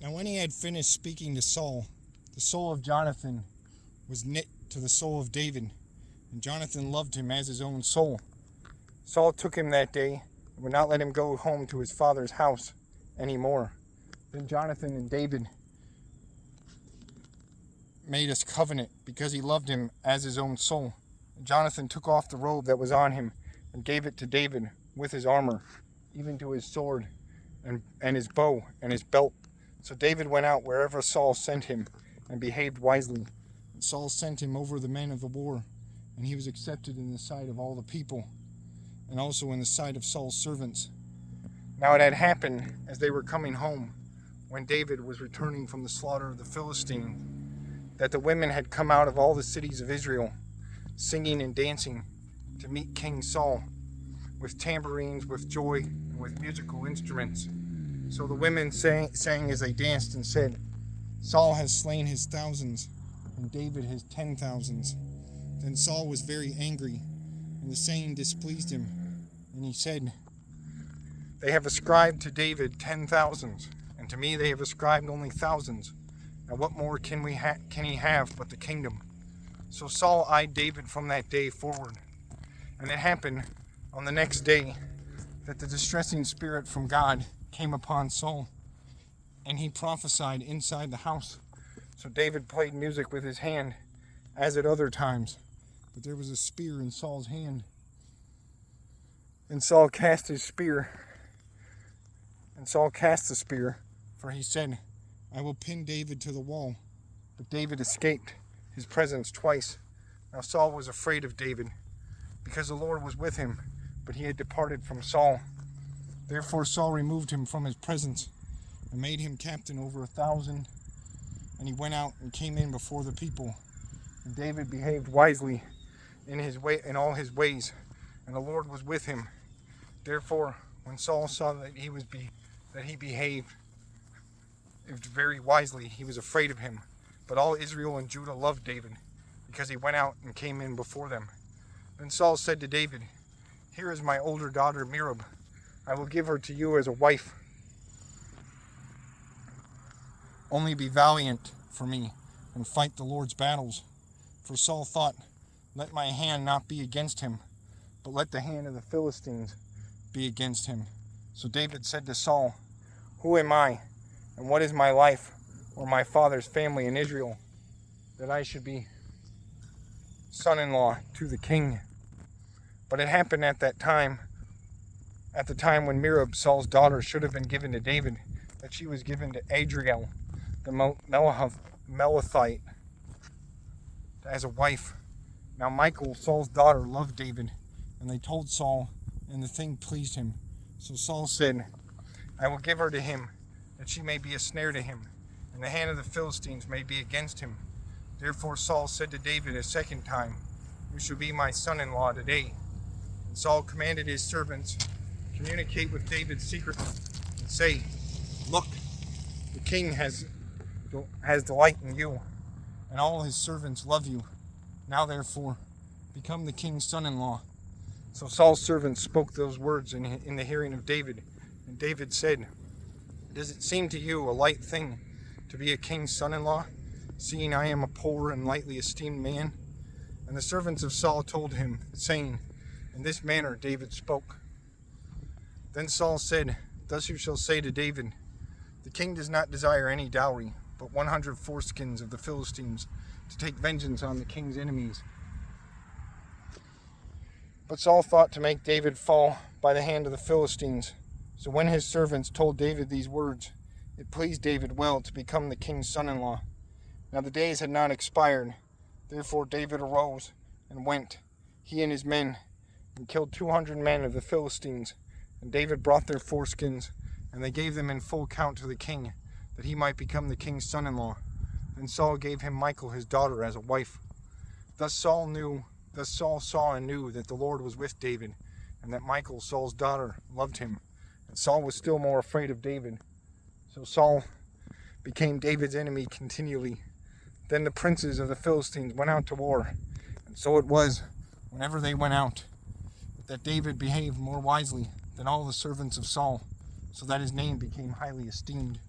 Now when he had finished speaking to Saul, the soul of Jonathan was knit to the soul of David, and Jonathan loved him as his own soul. Saul took him that day and would not let him go home to his father's house any more. Then Jonathan and David made a covenant because he loved him as his own soul. And Jonathan took off the robe that was on him and gave it to David with his armor, even to his sword and his bow and his belt. So David went out wherever Saul sent him and behaved wisely. And Saul sent him over the men of the war, and he was accepted in the sight of all the people, and also in the sight of Saul's servants. Now it had happened as they were coming home, when David was returning from the slaughter of the Philistine, that the women had come out of all the cities of Israel, singing and dancing to meet King Saul, with tambourines, with joy, and with musical instruments. So the women sang as they danced and said, Saul has slain his thousands, and David his 10,000s. Then Saul was very angry, and the saying displeased him. And he said, They have ascribed to David 10,000s, and to me they have ascribed only thousands. Now what more can he have but the kingdom? So Saul eyed David from that day forward. And it happened on the next day that the distressing spirit from God came upon Saul, and he prophesied inside the house. So David played music with his hand, as at other times, but there was a spear in Saul's hand. And Saul cast the spear, for he said, I will pin David to the wall. But David escaped his presence twice. Now Saul was afraid of David, because the Lord was with him, but he had departed from Saul. Therefore Saul removed him from his presence, and made him captain over 1,000. And he went out and came in before the people. And David behaved wisely in all his ways, and the Lord was with him. Therefore, when Saul saw that he behaved very wisely, he was afraid of him. But all Israel and Judah loved David, because he went out and came in before them. Then Saul said to David, Here is my older daughter Merab. I will give her to you as a wife. Only be valiant for me, and fight the Lord's battles. For Saul thought, Let my hand not be against him, but let the hand of the Philistines be against him. So David said to Saul, Who am I, and what is my life, or my father's family in Israel, that I should be son-in-law to the king? But it happened at the time when Merab, Saul's daughter, should have been given to David, that she was given to Adriel, the Melithite, as a wife. Now Michal, Saul's daughter, loved David, and they told Saul, and the thing pleased him. So Saul said, I will give her to him, that she may be a snare to him, and the hand of the Philistines may be against him. Therefore Saul said to David a second time, You shall be my son-in-law today. And Saul commanded his servants, Communicate with David secretly, and say, Look, the king has delight in you, and all his servants love you. Now therefore, become the king's son-in-law. So Saul's servants spoke those words in the hearing of David. And David said, Does it seem to you a light thing to be a king's son-in-law, seeing I am a poor and lightly esteemed man? And the servants of Saul told him, saying, In this manner David spoke. Then Saul said, Thus you shall say to David, The king does not desire any dowry, but 100 foreskins of the Philistines, to take vengeance on the king's enemies. But Saul thought to make David fall by the hand of the Philistines. So when his servants told David these words, it pleased David well to become the king's son-in-law. Now the days had not expired. Therefore David arose and went, he and his men, and killed 200 men of the Philistines. And David brought their foreskins, and they gave them in full count to the king, that he might become the king's son-in-law. Then Saul gave him Michal his daughter as a wife. Thus Saul saw and knew that the Lord was with David, and that Michal, Saul's daughter, loved him. And Saul was still more afraid of David. So Saul became David's enemy continually. Then the princes of the Philistines went out to war. And so it was, whenever they went out, that David behaved more wisely than all the servants of Saul, so that his name became highly esteemed.